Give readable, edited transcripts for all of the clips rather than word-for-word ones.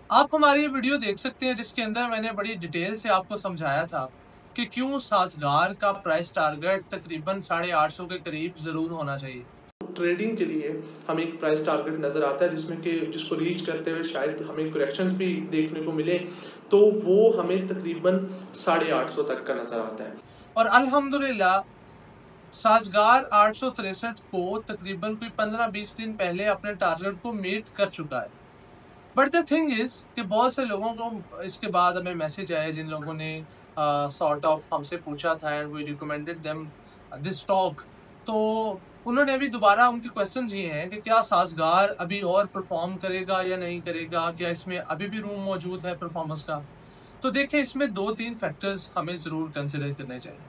आप हमारी ये वीडियो देख सकते हैं जिसके अंदर मैंने बड़ी डिटेल से आपको समझाया था कि क्यों साजगार का प्राइस टारगेट तकरीबन 850 के करीब ज़रूर होना चाहिए। ट्रेडिंग के लिए हमें एक प्राइस टारगेट नज़र आता है जिसमें कि जिसको रीच करते हुए शायद हमें करेक्शंस भी देखने को मिले, तो वो हमें तकरीबन 850 तक का नज़र आता है। और अल्हम्दुलिल्लाह साजगार 863 को तकरीबन कोई 15-20 दिन पहले अपने टारगेट को मीट कर चुका है। बट द थिंग इज कि बहुत से लोगों को इसके बाद हमें मैसेज आए जिन लोगों ने सॉर्ट ऑफ हमसे पूछा था and we recommended them this stock. तो उन्होंने अभी दोबारा उनके क्वेश्चंस ये हैं कि क्या साजगार अभी और परफॉर्म करेगा या नहीं करेगा, क्या इसमें अभी भी रूम मौजूद है परफॉर्मेंस का। तो देखिए, इसमें 2-3 फैक्टर्स हमें ज़रूर कंसिडर करने चाहिए।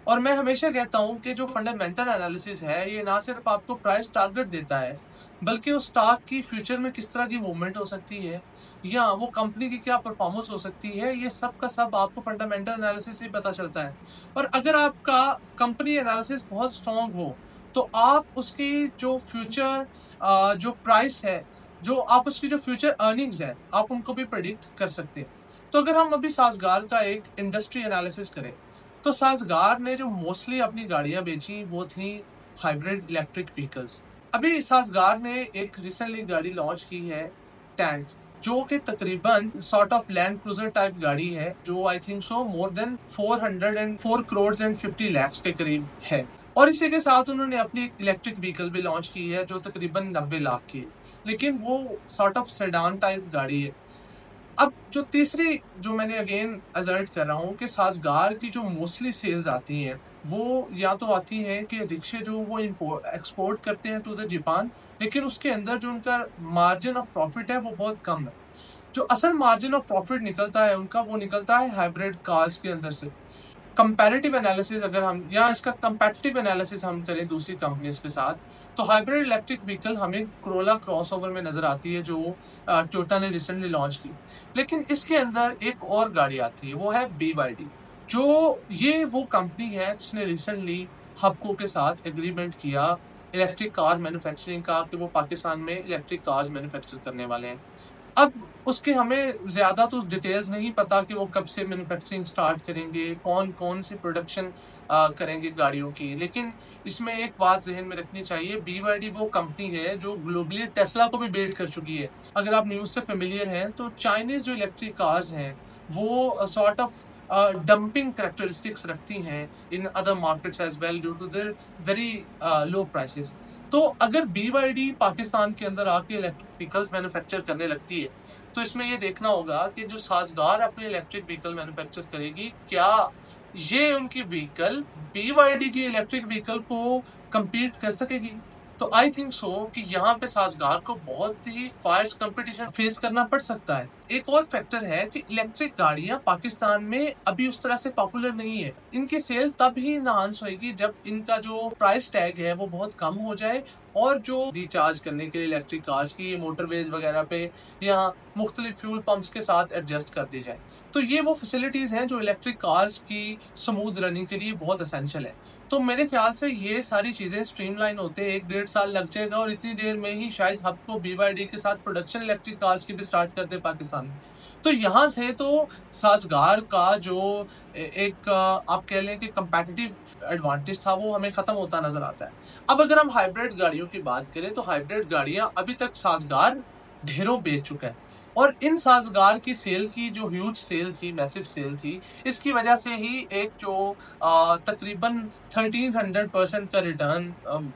और मैं हमेशा कहता हूँ कि जो फंडामेंटल एनालिसिस है ये ना सिर्फ आपको प्राइस टारगेट देता है, बल्कि उस स्टॉक की फ्यूचर में किस तरह की मूवमेंट हो सकती है या वो कंपनी की क्या परफॉर्मेंस हो सकती है, ये सब का सब आपको फंडामेंटल एनालिसिस से पता चलता है। और अगर आपका कंपनी एनालिसिस बहुत स्ट्रॉन्ग हो तो आप उसकी जो फ्यूचर जो प्राइस है, जो आप उसकी जो फ्यूचर अर्निंग्स है, आप उनको भी प्रेडिक्ट कर सकते हैं। तो अगर हम अभी साजगार का एक इंडस्ट्री एनालिसिस करें तो साजगार ने जो मोस्टली अपनी गाड़ियां बेची वो थी हाइब्रिड इलेक्ट्रिक व्हीकल्स। अभी साजगार ने एक रिसेंटली गाड़ी लॉन्च की है, टैंक, जो कि तकरीबन sort of land cruiser type गाड़ी है, जो I think so more than 404 crore and 50 lakh के करीब है। और इसी के साथ उन्होंने अपनी एक इलेक्ट्रिक व्हीकल भी लॉन्च की है जो तकरीबन 90 लाख की है, लेकिन वो सॉर्ट ऑफ सेडान टाइप गाड़ी है। अब जो तीसरी जो मैंने अगेन असर्ट कर रहा हूँ कि साजगार की जो मोस्टली सेल्स आती हैं वो या तो आती हैं कि रिक्शे जो वो एक्सपोर्ट करते हैं टू द जापान, लेकिन उसके अंदर जो उनका मार्जिन ऑफ प्रॉफिट है वो बहुत कम है। जो असल मार्जिन ऑफ प्रॉफिट निकलता है उनका, वो निकलता है हाइब्रिड कार्स के अंदर से। कंपैरेटिव एनालिसिस अगर हम या इसका कंपैटिटिव एनालिसिस हम करें दूसरी कंपनीज के साथ, तो हाइब्रिड इलेक्ट्रिक व्हीकल हमें कोरोला क्रॉसओवर में नजर आती है जो टोयोटा ने रिसेंटली लॉन्च की। लेकिन इसके अंदर एक और गाड़ी आती है, वो है BYD। जो ये वो कंपनी है जिसने रिसेंटली हबको के साथ एग्रीमेंट किया इलेक्ट्रिक कार मैन्युफैक्चरिंग का, कि वो पाकिस्तान में इलेक्ट्रिक कार्स मैन्युफैक्चर करने वाले हैं। अब उसके हमें ज़्यादा तो डिटेल्स नहीं पता कि वो कब से मैन्युफैक्चरिंग स्टार्ट करेंगे, कौन कौन सी प्रोडक्शन करेंगे गाड़ियों की। लेकिन इसमें एक बात जहन में रखनी चाहिए, BYD वो कंपनी है जो ग्लोबली टेस्ला को भी बेट कर चुकी है। अगर आप न्यूज़ से फेमिलियर हैं तो चाइनीज़ जो इलेक्ट्रिक कार्स हैं वो सॉर्ट ऑफ डंपिंग करेक्टरिस्टिक्स रखती हैं in other markets as well due to their very low prices. तो अगर BYD पाकिस्तान के अंदर आके इलेक्ट्रिक व्हीकल्स मैन्युफैक्चर करने लगती है तो इसमें ये देखना होगा कि जो साजगार अपनी इलेक्ट्रिक व्हीकल मैन्युफैक्चर करेगी, क्या ये उनकी व्हीकल BYD की इलेक्ट्रिक व्हीकल को compete कर सकेगी। तो आई थिंक सो कि यहाँ पे साजगार को बहुत ही फायर्स कंपटीशन फेस करना पड़ सकता है। एक और फैक्टर है कि इलेक्ट्रिक गाड़ियां पाकिस्तान में अभी उस तरह से पॉपुलर नहीं है। इनकी सेल तब ही इनहांस होगी जब इनका जो प्राइस टैग है वो बहुत कम हो जाए और जो रिचार्ज करने के लिए इलेक्ट्रिक कार्स की मोटरवेज वगैरह पे या मुख्तलिफ फ्यूल पंप्स के साथ एडजस्ट कर दी जाए। तो ये वो फैसिलिटीज हैं जो इलेक्ट्रिक कार्स की स्मूथ रनिंग के लिए बहुत एसेंशियल है। तो मेरे ख्याल से ये सारी चीजें स्ट्रीमलाइन होते 1-1.5 साल लग जाएगा और इतनी देर में ही शायद हबको BYD के साथ प्रोडक्शन इलेक्ट्रिक कार्स की भी स्टार्ट कर दे पाकिस्तान में। तो यहाँ से तो साजगार का जो एक आप कह लें कि कंपेटिटिव एडवांटेज था वो हमें खत्म होता नजर आता है। अब अगर हम हाइब्रिड गाड़ियों की बात करें तो हाइब्रिड गाड़ियां अभी तक साजगार ढेरों बेच चुका है और इन साजगार की सेल की जो ह्यूज सेल थी, मैसिव सेल थी, इसकी वजह से ही एक जो तकरीबन 1300% का रिटर्न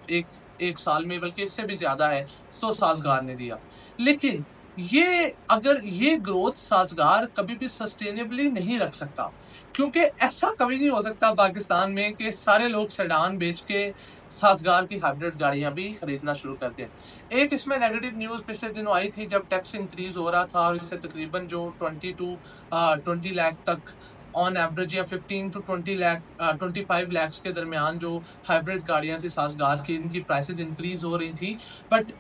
एक साल में, बल्कि इससे भी ज्यादा है, तो साजगार ने दिया। लेकिन ये अगर ये ग्रोथ साजगार कभी भी सस्टेनेबली नहीं रख सकता, क्योंकि ऐसा कभी नहीं हो सकता पाकिस्तान में कि सारे लोग सेडान बेच के साजगार की हाइब्रिड गाड़ियां भी खरीदना शुरू कर दें। एक इसमें नेगेटिव न्यूज़ पिछले दिनों आई थी जब टैक्स इंक्रीज हो रहा था और इससे तकरीबन जो 20 लाख तक ऑन एवरेज या 25 लाख के दरमियान जो हाइब्रिड गाड़ियां थी साजगार की, इनकी प्राइसेस इंक्रीज हो रही थी। बट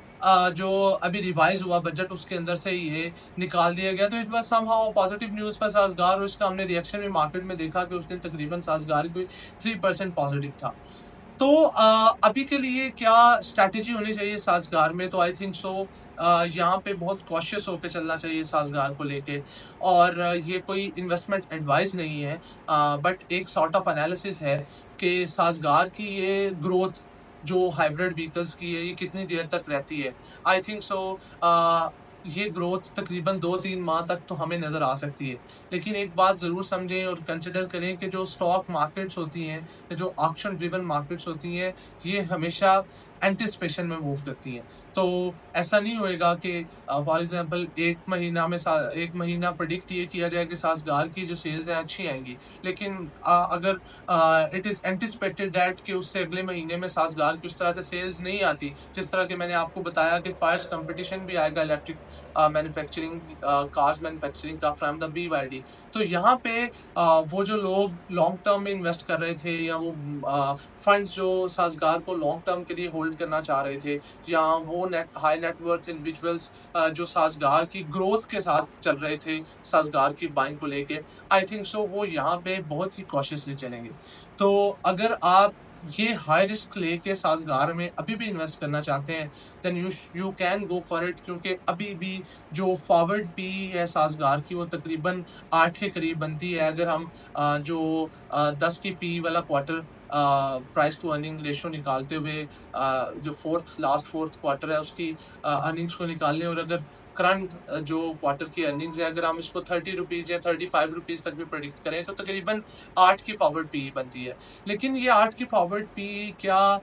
जो अभी रिवाइज हुआ बजट उसके अंदर से ये निकाल दिया गया, तो it was somehow positive news for साजगार और इसका हमने रिएक्शन भी मार्केट में देखा कि उस दिन तकरीबन साजगार कोई 3% पॉजिटिव था। तो अभी के लिए क्या स्ट्रैटेजी होनी चाहिए साजगार में, तो आई थिंक सो यहाँ पे बहुत कॉशियस होकर चलना चाहिए साजगार को लेके। और ये कोई इन्वेस्टमेंट एडवाइस नहीं है, बट एक सॉर्ट ऑफ एनालिसिस है कि साजगार की ये ग्रोथ जो हाइब्रिड व्हीकल्स की है ये कितनी देर तक रहती है। आई थिंक सो ये ग्रोथ तकरीबन 2-3 माह तक तो हमें नज़र आ सकती है। लेकिन एक बात ज़रूर समझें और कंसिडर करें कि जो स्टॉक मार्केट्स होती हैं, जो ऑक्शन ड्रिवन मार्केट्स होती हैं, ये हमेशा एंटिसिपेशन में मूव करती हैं। तो ऐसा नहीं होएगा कि फॉर एग्जांपल 1 महीना प्रेडिक्ट ये किया जाए कि साजगार की जो सेल्स हैं अच्छी आएंगी, लेकिन अगर इट इज़ एंटिसिपेटेड दैट कि उससे अगले महीने में साजगार की उस तरह से सेल्स नहीं आती, जिस तरह के मैंने आपको बताया कि फायर्स कंपटीशन भी आएगा इलेक्ट्रिक मैन्युफैक्चरिंग कार्स मैन्युफैक्चरिंग का फ्रॉम द BYD। तो यहाँ पे वो जो लोग लॉन्ग टर्म में इन्वेस्ट कर रहे थे, या वो फंड्स जो साजगार को लॉन्ग टर्म के लिए होल्ड करना चाह रहे थे, या वो हाई नेटवर्थ इंडिविजुअल्स जो साजगार की ग्रोथ के साथ चल रहे थे साजगार की बाइंग को लेके, आई थिंक सो वो यहाँ पे बहुत ही कॉशियसली चलेंगे। तो अगर आप ये हाई रिस्क लेके साजगार में अभी भी इन्वेस्ट करना चाहते हैं, then you can go for it, क्योंकि अभी भी जो फॉरवर्ड पी है साजगार की वो तकरीबन 8 के करीब बनती है। अगर हम जो 10 की पी वाला quarter price to earning ratio निकालते हुए जो लास्ट फोर्थ क्वार्टर है उसकी अर्निंग्स को निकाल लें, और अगर करंट जो क्वार्टर की अर्निंग्स है अगर हम इसको 30 रुपीज़ या 35 रुपीज़ तक भी प्रेडिक्ट करें, तो तकरीबन 8 की फॉरवर्ड पी बनती है। लेकिन ये 8 की फॉरवर्ड पी क्या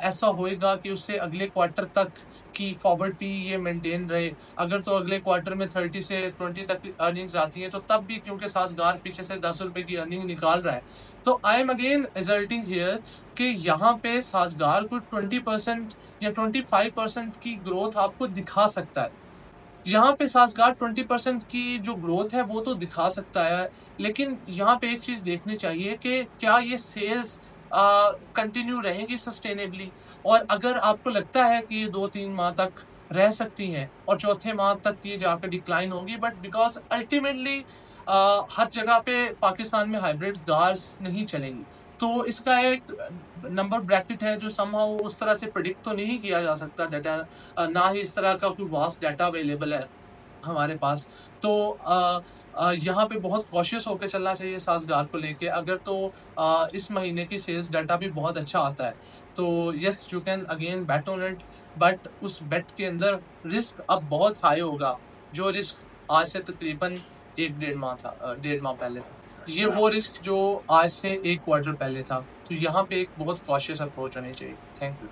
ऐसा होएगा कि उससे अगले क्वार्टर तक की फॉरवर्ड पी ये मेंटेन रहे? अगर तो अगले क्वार्टर में 30 से 20 तक अर्निंग्स आती हैं, तो तब भी क्योंकि साजगार पीछे से 10 रुपये की अर्निंग निकाल रहा है, तो I am again asserting here कि यहाँ पे साजगार को 20% या 25% की ग्रोथ आपको दिखा सकता है। यहाँ पे साजगार 20% की जो ग्रोथ है वो तो दिखा सकता है, लेकिन यहाँ पे एक चीज़ देखनी चाहिए कि क्या ये सेल्स कंटिन्यू रहेंगी सस्टेनेबली, और अगर आपको लगता है कि ये 2-3 माह तक रह सकती हैं और चौथे माह तक ये जाकर डिक्लाइन होंगी, बट बिकॉज अल्टीमेटली हर जगह पे पाकिस्तान में हाइब्रिड कार्स नहीं चलेंगी, तो इसका एक नंबर ब्रैकेट है जो समहाउ उस तरह से प्रिडिक्ट तो नहीं किया जा सकता डाटा, ना ही इस तरह का कोई वास्ट डाटा अवेलेबल है हमारे पास। तो यहाँ पे बहुत कॉशियस होकर चलना चाहिए साजगार को लेके। अगर तो इस महीने की सेल्स डाटा भी बहुत अच्छा आता है, तो yes you can again bat on it, but उस बेट के अंदर रिस्क अब बहुत हाई होगा, जो रिस्क आज से तकरीबन 1-1.5 माह पहले था। ये वो रिस्क जो आज से 1 क्वार्टर पहले था। तो यहाँ पे एक बहुत कॉशियस अप्रोच होनी चाहिए। Thank you.